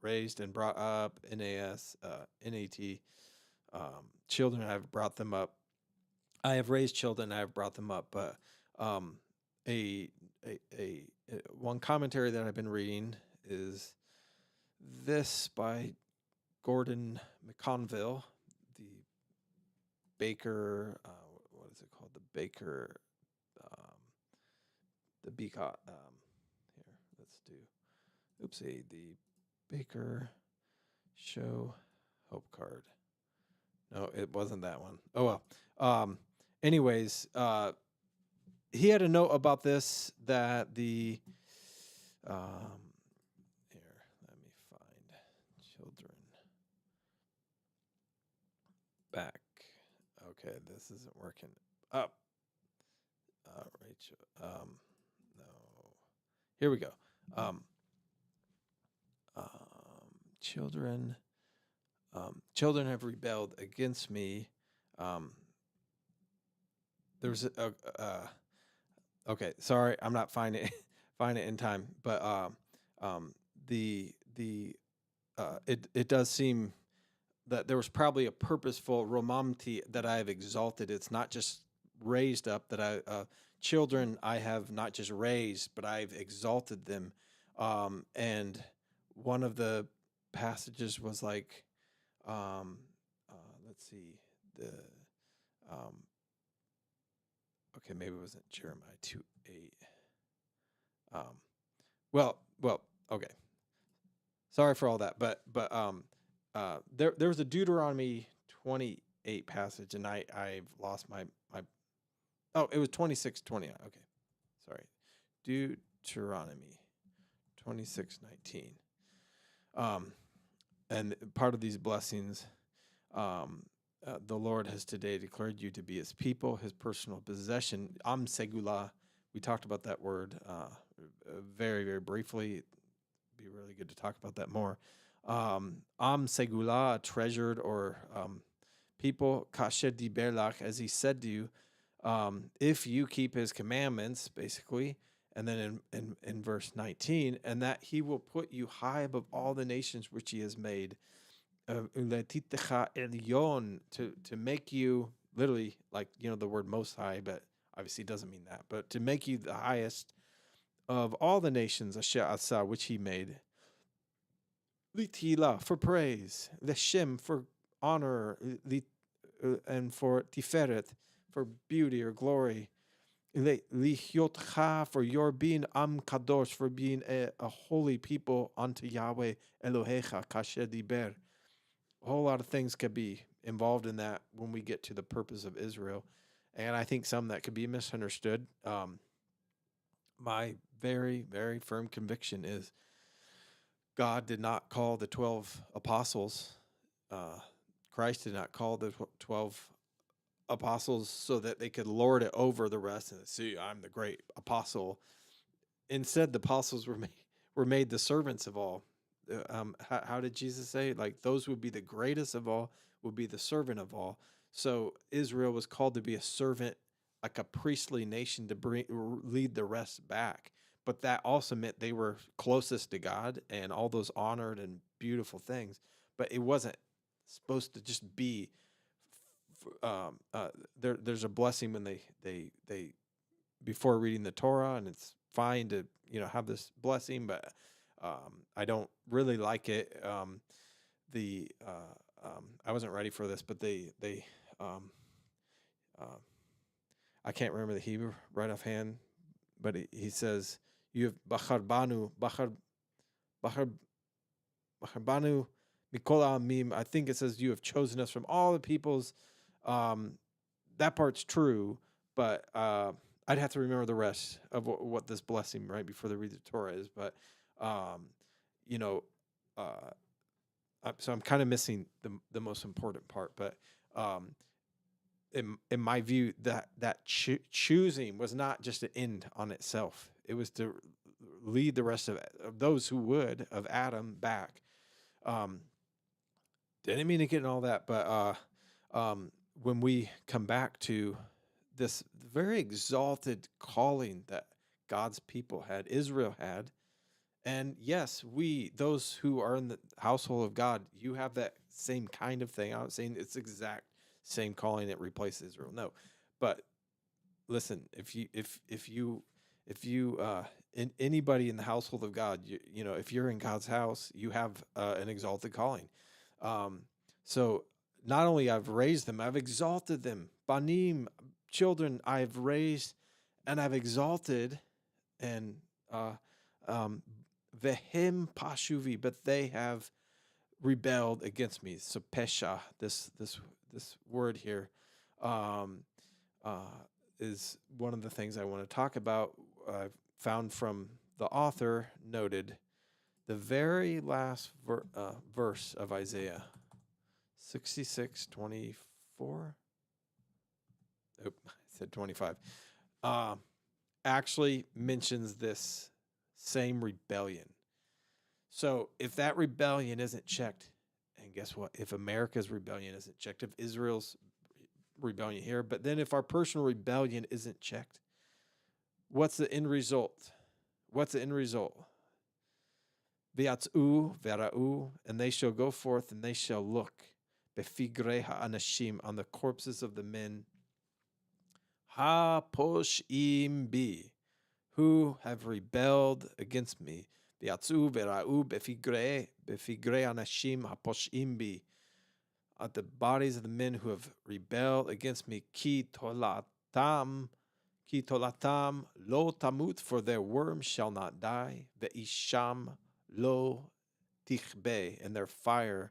Speaker 1: Raised and brought up, NAS, NAT. Children I have brought them up. I have raised children, I have brought them up. But one commentary that I've been reading is this by Gordon McConville, the Baker. What is it called? The Baker. The Beacott. Here, let's do. Oopsie, the Baker Show Hope card. No, it wasn't that one. Oh well. Anyways, he had a note about this that the here, let me find children back. Okay, this isn't working. Up. Rachel. No. Here we go. Children. Children have rebelled against me. There's okay. Sorry, I'm not finding it in time, but it does seem that there was probably a purposeful romamti that I have exalted. It's not just raised up that children I have not just raised, but I've exalted them. And one of the passages was like, let's see, okay, maybe it wasn't Jeremiah 2:8. Well, okay. Sorry for all that, but there was a Deuteronomy 28 passage, and I've lost my. Oh, it was 26:20. Okay, sorry, Deuteronomy 26:19. And part of these blessings, the Lord has today declared you to be His people, His personal possession. Am segula. We talked about that word very, very briefly. It'd be really good to talk about that more. Am segula, treasured or people, kasher diberlach, as he said to you, if you keep his commandments, basically. And then in verse 19, and that he will put you high above all the nations which he has made, to make you literally, like, the word most high, but obviously doesn't mean that, but to make you the highest of all the nations, asher asa, which he made. Litila, for praise, leshem, for honor, and for tiferet, for beauty or glory, lihyotcha, for your being am kadosh, for being a holy people unto Yahweh Elohecha, kasher diber. A whole lot of things could be involved in that when we get to the purpose of Israel, and I think some that could be misunderstood. My very, very firm conviction is God did not call the 12 apostles. Christ did not call the 12 apostles so that they could lord it over the rest and see, I'm the great apostle. Instead, the apostles were made the servants of all. How did Jesus say? Like, those would be the greatest of all, would be the servant of all. So Israel was called to be a servant, like a priestly nation, to lead the rest back. But that also meant they were closest to God and all those honored and beautiful things. But it wasn't supposed to just be. There's a blessing when they before reading the Torah, and it's fine to have this blessing, but I don't really like it. I wasn't ready for this, but um, uh, I can't remember the Hebrew right offhand, but he says, you have bacharbanu mikol amim. I think it says, you have chosen us from all the peoples. That part's true, but I'd have to remember the rest of what this blessing right before they read the Torah is. But you know, so I'm kind of missing the most important part. But in my view, that choosing was not just an end on itself. It was to lead the rest of those who would of Adam back. Didn't mean to get in all that, but when we come back to this very exalted calling that God's people had, Israel had, and yes, those who are in the household of God, you have that same kind of thing. I'm not saying it's exact same calling that replaces Israel. No, but listen, if you anybody in the household of God, if you're in God's house, you have an exalted calling. So not only I've raised them, I've exalted them. Banim, children, I've raised and I've exalted, and vehem pashuvi, but they have rebelled against me. So pesha, this word here, is one of the things I want to talk about. I've found from the author noted the very last verse of Isaiah 66:24. I said 25. Actually mentions this same rebellion. So if that rebellion isn't checked, and guess what? If America's rebellion isn't checked, if Israel's rebellion here, but then if our personal rebellion isn't checked, what's the end result? What's the end result? V'yatz'u v'ra'u, and they shall go forth and they shall look, befigre ha'anashim, on the corpses of the men, ha-posh'im bi, who have rebelled against me. V'yatz'u v'ra'u befigre anashim ha-posh'im bi, at the bodies of the men who have rebelled against me. Ki tolatam lo tamut, for their worm shall not die. Ve'isham lo tichbe, and their fire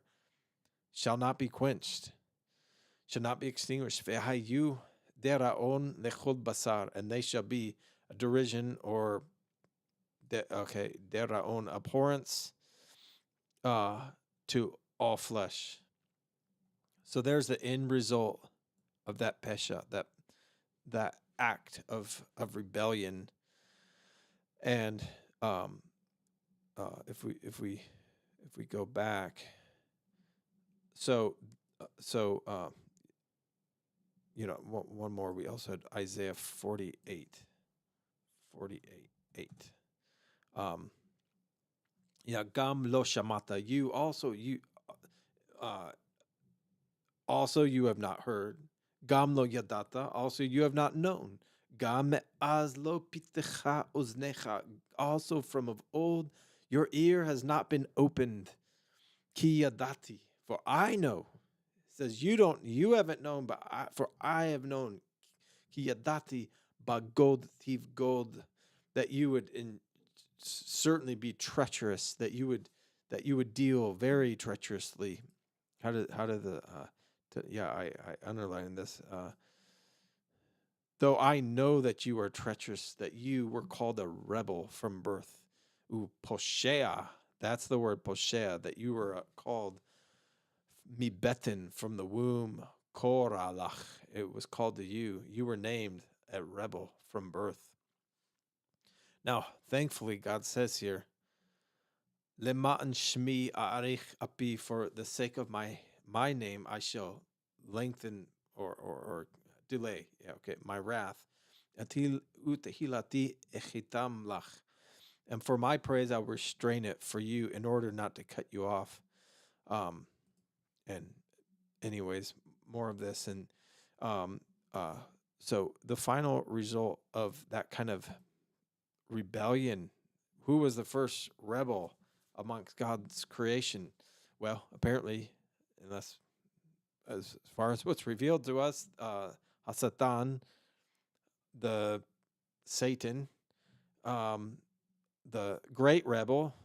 Speaker 1: shall not be quenched, shall not be extinguished. Ve'hayu deraon lechol basar, and they shall be a derision, or deraon, abhorrence to all flesh. So there's the end result of that pesha, that act of rebellion. And if we go back, so one more. We also had Isaiah 48, 48, 8. Um, yeah, gam lo shamata. Uh, also you have not heard. Gam lo yadata. Also you have not known. Gam az lo pitecha uznecha. Also from of old, your ear has not been opened. Ki yadati. For I know. It says you haven't known, but for I have known. Ki yadati bagod tiv god. That you would certainly be treacherous. That you would deal very treacherously. I underlined this. Though I know that you are treacherous, that you were called a rebel from birth. Poshea. That's the word poshea, that you were called mibetin from the womb. Koralach. It was called to you. You were named a rebel from birth. Now, thankfully, God says here, Lema'an shmi a'arich api, for the sake of my name, I shall lengthen or delay. Yeah, okay, my wrath. Atil utahilati echitam lach. And for my praise, I'll restrain it for you in order not to cut you off. And anyways, more of this. And um, uh, so the final result of that kind of rebellion, who was the first rebel amongst God's creation? Well, apparently, unless as far as what's revealed to us, Hasatan, the Satan, um, the great rebel,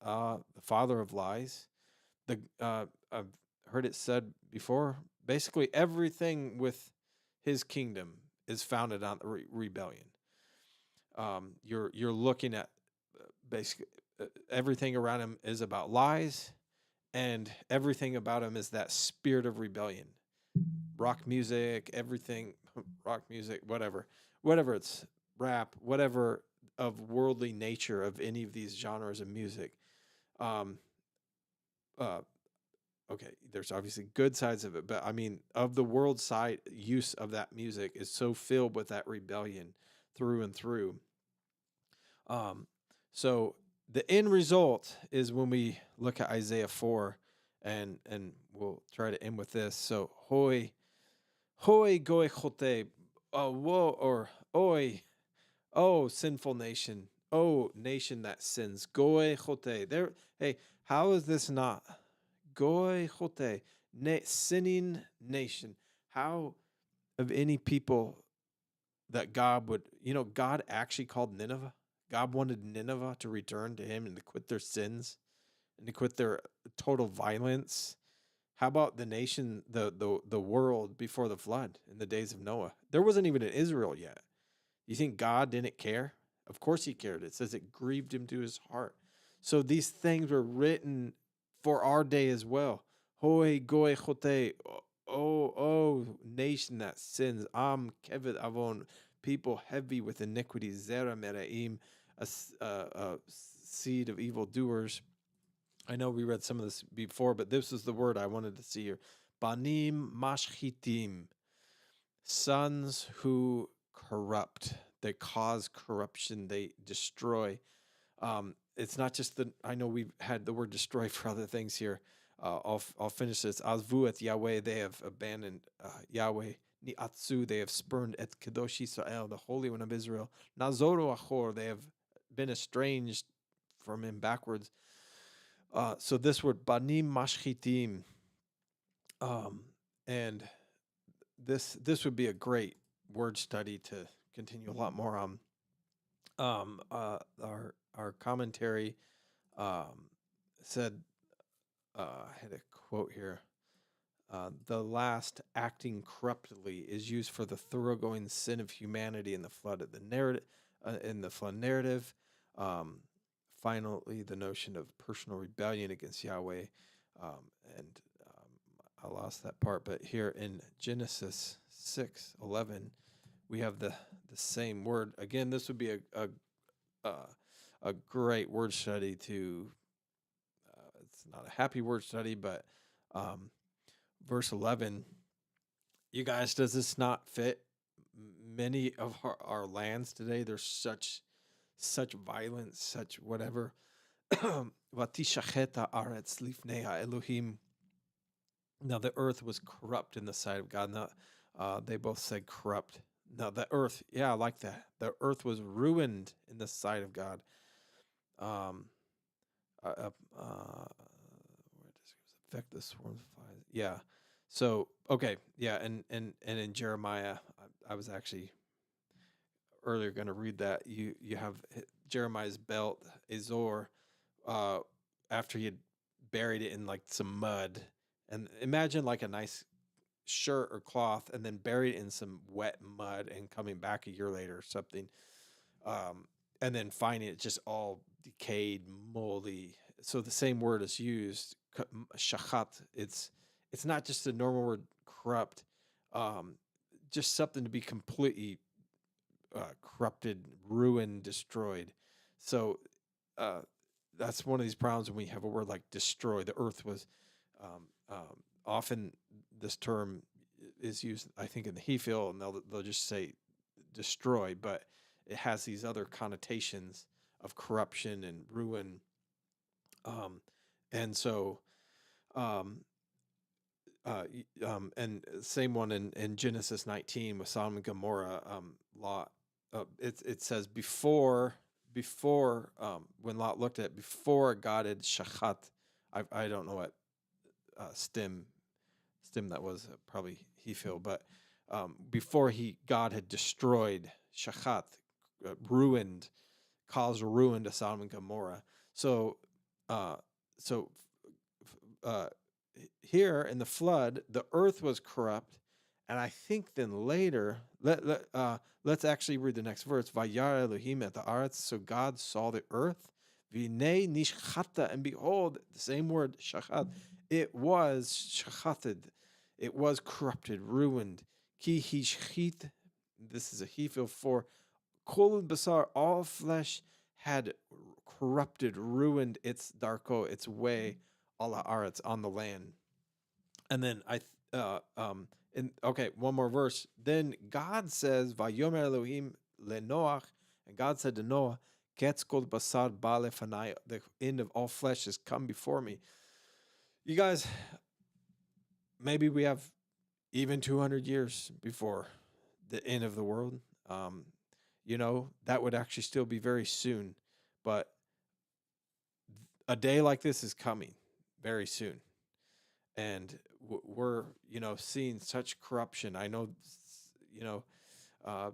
Speaker 1: the father of lies. I've heard it said before. Basically, everything with his kingdom is founded on the rebellion. You're looking at basically everything around him is about lies, and everything about him is that spirit of rebellion. Rock music, everything, rock music, whatever it's rap, whatever of worldly nature of any of these genres of music. Um, uh, okay, there's obviously good sides of it, but I mean, of the world side use of that music is so filled with that rebellion through and through. Um, so the end result is when we look at Isaiah 4, and we'll try to end with this. So hoi goy chote, whoa, or oi, oh sinful nation, oh nation that sins, goy chote. There, hey, how is this not goy chote, sinning nation? How of any people that God would, God actually called Nineveh. God wanted Nineveh to return to him and to quit their sins and to quit their total violence. How about the nation, the world before the flood in the days of Noah? There wasn't even an Israel yet. You think God didn't care? Of course he cared. It says it grieved him to his heart. So these things were written for our day as well. Hoi goy chote, oh, nation that sins. Am kevet avon, people heavy with iniquity. Zera meraim, a seed of evildoers. I know we read some of this before, but this is the word I wanted to see here. Banim mashchitim, sons who corrupt. They cause corruption. They destroy. It's not just I know we've had the word destroy for other things here. I'll finish this. Azvu et Yahweh, they have abandoned Yahweh. Niatsu, they have spurned et Kadosh Israel, the Holy One of Israel. Nazoru achor, they have been estranged from him backwards. So this word banim mashchitim, and this would be a great word study to continue a lot more on. Our commentary said, I had a quote here. The last acting corruptly is used for the thoroughgoing sin of humanity in the flood of the narrative, in the flood narrative. Finally, the notion of personal rebellion against Yahweh, and I lost that part. But here in Genesis 6:11, we have the same word again. This would be a great word study to. It's not a happy word study, but verse 11 You guys, does this not fit many of our lands today? There's such violence, such whatever. Vatishacheta aretz lifnei Elohim. Now the earth was corrupt in the sight of God. Now they both said corrupt. Now the earth, yeah, I like that. The earth was ruined in the sight of God. Um, where does it affect the swarms of flies? Yeah. So okay, yeah, and in Jeremiah, I was actually earlier going to read that. You have Jeremiah's belt, Azor, uh, after he had buried it in like some mud, and imagine like a nice shirt or cloth, and then buried it in some wet mud, and coming back a year later or something, um, and then finding it just all decayed, moldy. So the same word is used, shachat. It's not just the normal word corrupt, um, just something to be completely corrupted, ruined, destroyed. So uh, that's one of these problems when we have a word like destroy. The earth was often this term is used, I think, in the Hefil, and they'll just say destroy, but it has these other connotations of corruption and ruin. Um, and so, um, and same one in Genesis 19 with Sodom and Gomorrah. Lot, it says before when Lot looked at it, before God had shachat. I don't know what stem that was, probably Hefil, but before God had destroyed shachat, ruined, caused ruin to Sodom and Gomorrah. So, uh, so uh, here in the flood, the earth was corrupt, and I think then later, let's actually read the next verse. Vayar Elohim et haaretz. So God saw the earth, v'nei nishchata, and behold, the same word shachat. It was shachated, it was corrupted, ruined. Ki hishchit. This is a hefil for kol basar. All flesh had corrupted, ruined its darko, its way, all haaretz, on the land. And then and okay, one more verse. Then God says, "Vayomer Elohim leNoach," and God said to Noah, "Ketz kol basar ba lefanai." The end of all flesh has come before me. You guys, maybe we have even 200 years before the end of the world. Um, that would actually still be very soon, but a day like this is coming very soon. And we're seeing such corruption. I know, you know uh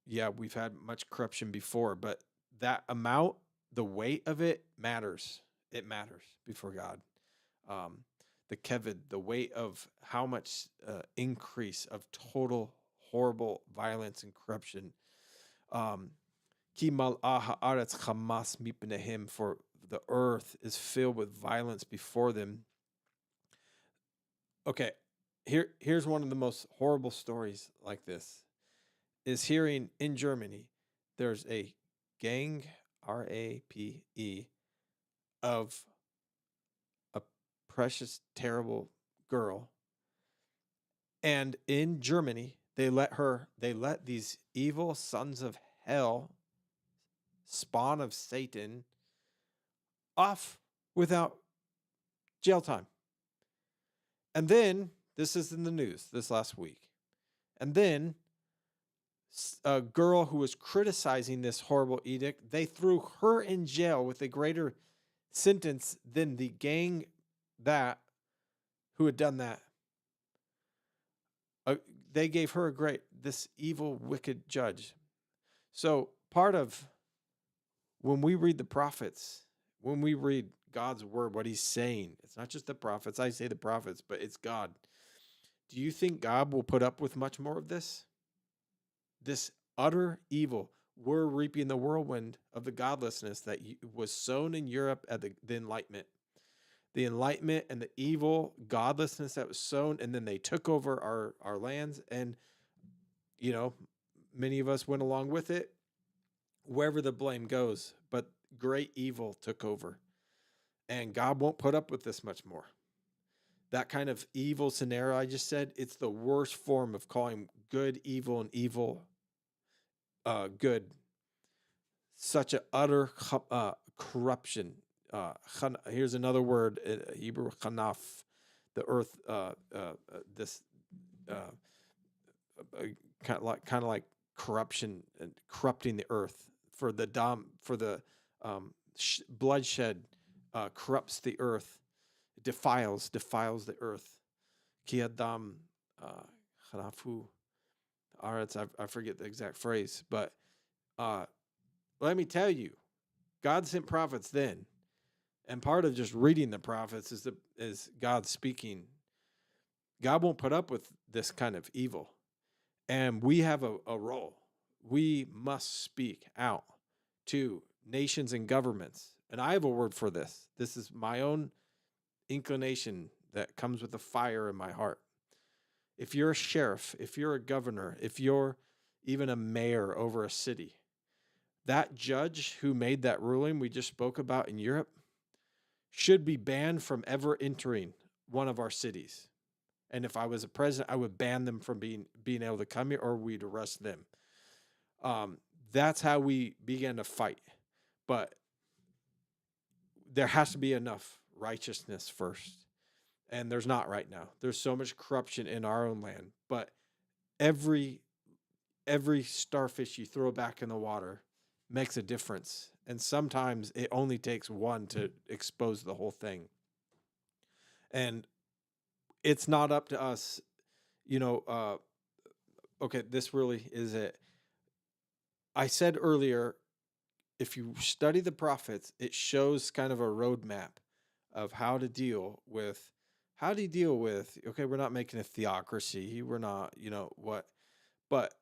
Speaker 1: yeah, we've had much corruption before, but that amount, the weight of it matters. It matters before God. um the kevod, the weight of how much increase of total horrible violence and corruption. um Ki mal'ah haaretz chamas mipnehem, for the earth is filled with violence before them. Okay, here's one of the most horrible stories like this, is hearing in Germany there's a gang, RAPE, of a precious terrible girl, and in Germany they let these evil sons of hell, spawn of Satan, off without jail time. And then this is in the news this last week. And then a girl who was criticizing this horrible edict, they threw her in jail with a greater sentence than the gang that who had done that. They gave her this evil, wicked judge. So part of when we read the prophets, when we read God's word, what he's saying, it's not just the prophets. I say the prophets, but it's God. Do you think God will put up with much more of this? This utter evil. We're reaping the whirlwind of the godlessness that was sown in Europe at the Enlightenment. The Enlightenment and the evil godlessness that was sown, and then they took over our lands, and many of us went along with it, wherever the blame goes. But great evil took over, and God won't put up with this much more. that kind of evil scenario I just said, it's the worst form of calling good evil and evil good. Such an utter corruption. Here's another word, Hebrew chanaf, the earth. This kind of like corruption and corrupting the earth for the bloodshed corrupts the earth, defiles the earth. Ki adam chanafu aretz. I forget the exact phrase, but let me tell you, God sent prophets then, and part of just reading the prophets is God speaking. God won't put up with this kind of evil, and we have a role. We must speak out to nations and governments, and I have a word for this. This is my own inclination that comes with the fire in my heart. If you're a sheriff, if you're a governor, if you're even a mayor over a city, that judge who made that ruling we just spoke about in Europe should be banned from ever entering one of our cities. And if I was a president, I would ban them from being able to come here, or we'd arrest them. That's how we began to fight. But there has to be enough righteousness first. And there's not right now. There's so much corruption in our own land. But every starfish you throw back in the water makes a difference. And sometimes it only takes one to expose the whole thing. And it's not up to us, okay, this really is it. I said earlier, if you study the prophets, it shows kind of a roadmap of how to deal with, okay, we're not making a theocracy. We're not, but,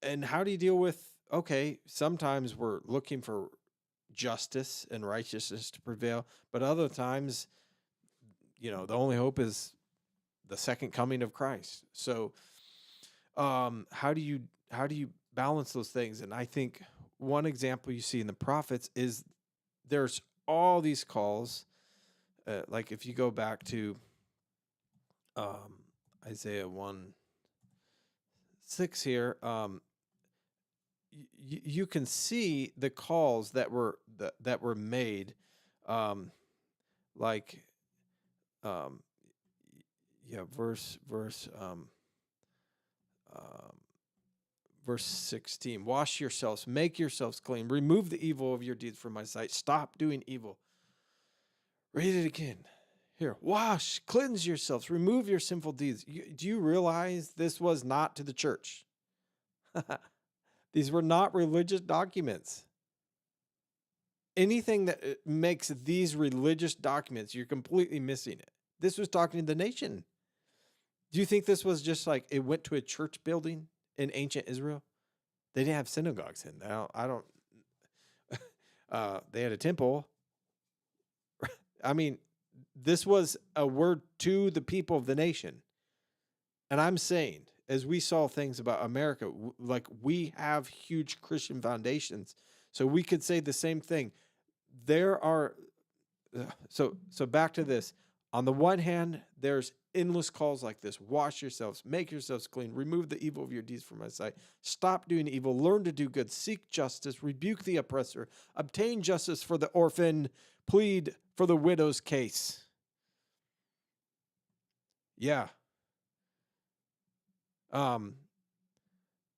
Speaker 1: and how do you deal with, okay, sometimes we're looking for justice and righteousness to prevail, but other times, the only hope is the second coming of Christ. So, how do you balance those things? And I think one example you see in the prophets is there's all these calls. Like if you go back to Isaiah 1:6 here, you can see the calls that were made, like verse 16. Wash yourselves, make yourselves clean, remove the evil of your deeds from my sight. Stop doing evil. Read it again. Here, wash, cleanse yourselves, remove your sinful deeds. Do you realize this was not to the church? These were not religious documents. Anything that makes these religious documents, you're completely missing it. This was talking to the nation. Do you think this was just like it went to a church building in ancient Israel? They didn't have synagogues in there. They had a temple. I mean, this was a word to the people of the nation. And I'm saying, as we saw things about America, like we have huge Christian foundations, so we could say the same thing. There are, so back to this. On the one hand, there's endless calls like this. Wash yourselves, make yourselves clean, remove the evil of your deeds from my sight. Stop doing evil, learn to do good, seek justice, rebuke the oppressor, obtain justice for the orphan, plead for the widow's case. Yeah.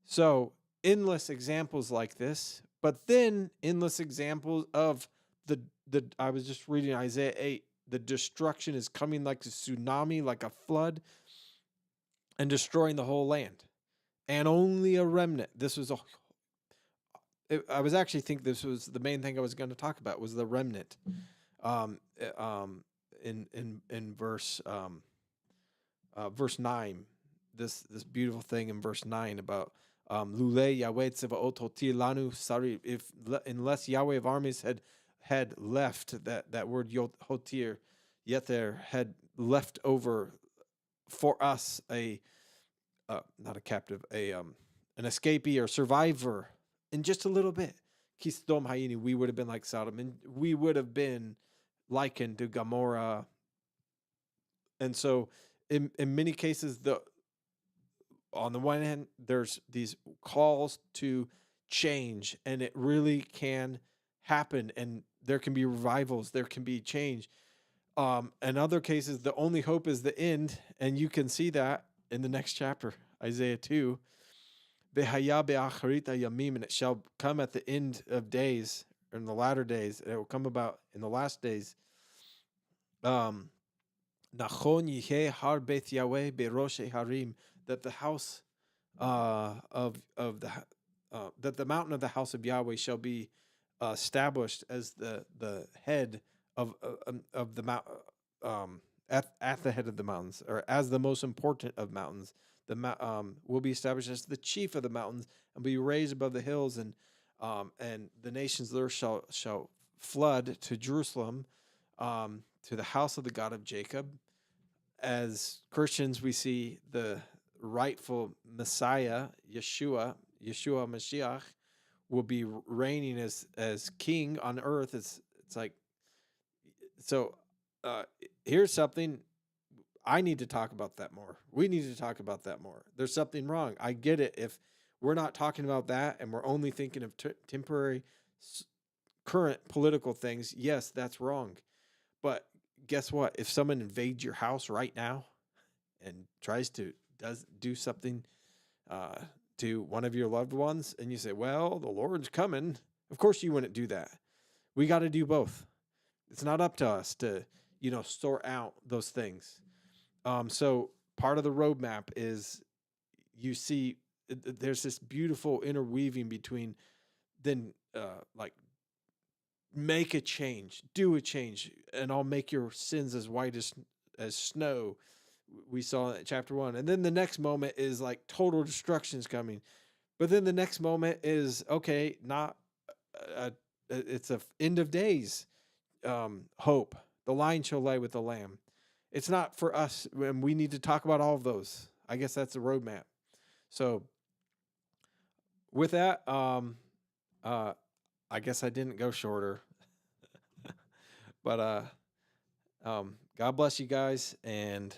Speaker 1: So endless examples like this, but then endless examples of I was just reading Isaiah 8, the destruction is coming like a tsunami, like a flood, and destroying the whole land. And only a remnant. I was actually thinking this was the main thing I was going to talk about was the remnant. In verse 9, this beautiful thing in verse 9 about Lule Yahweh Tzevaot Hotir Lanu Sari, unless Yahweh of armies had left that word Hotir, yet there had left over for us not a captive, an escapee or survivor in just a little bit. Kisdom Hayini, we would have been like Sodom, and we would have been likened to Gomorrah, And so in many cases, the on the one hand, there's these calls to change, and it really can happen, and there can be revivals, there can be change. In other cases, the only hope is the end, and you can see that in the next chapter, Isaiah 2. "V'haya be'acharit yamim," and it shall come at the end of days, or in the latter days, and it will come about in the last days. Um, Nachon yiheh har beit Yahweh berosh harim, that the house of the that the mountain of the house of Yahweh shall be established as the head of the mount, at the head of the mountains, or as the most important of mountains. Will be established as the chief of the mountains, and be raised above the hills, and the nations there shall flood to Jerusalem, to the house of the God of Jacob. As Christians, we see the rightful Messiah, Yeshua Mashiach, will be reigning as king on earth. It's like, so. Uh, Here's something I need to talk about that more. We need to talk about that more. There's something wrong. I get it. If we're not talking about that and we're only thinking of temporary, current political things, yes, that's wrong. But guess what? If someone invades your house right now and tries to do something uh, to one of your loved ones, and you say, "Well, the Lord's coming," of course you wouldn't do that. We got to do both. It's not up to us to sort out those things. So part of the roadmap is, you see, there's this beautiful interweaving between then like, make a change, do a change, and I'll make your sins as white as snow. We saw in chapter 1. And then the next moment is like total destruction is coming. But then the next moment is, okay, not it's a end of days, hope. The lion shall lay with the lamb. It's not for us, and we need to talk about all of those. I guess that's the roadmap. So with that, uh, I guess I didn't go shorter, but God bless you guys, and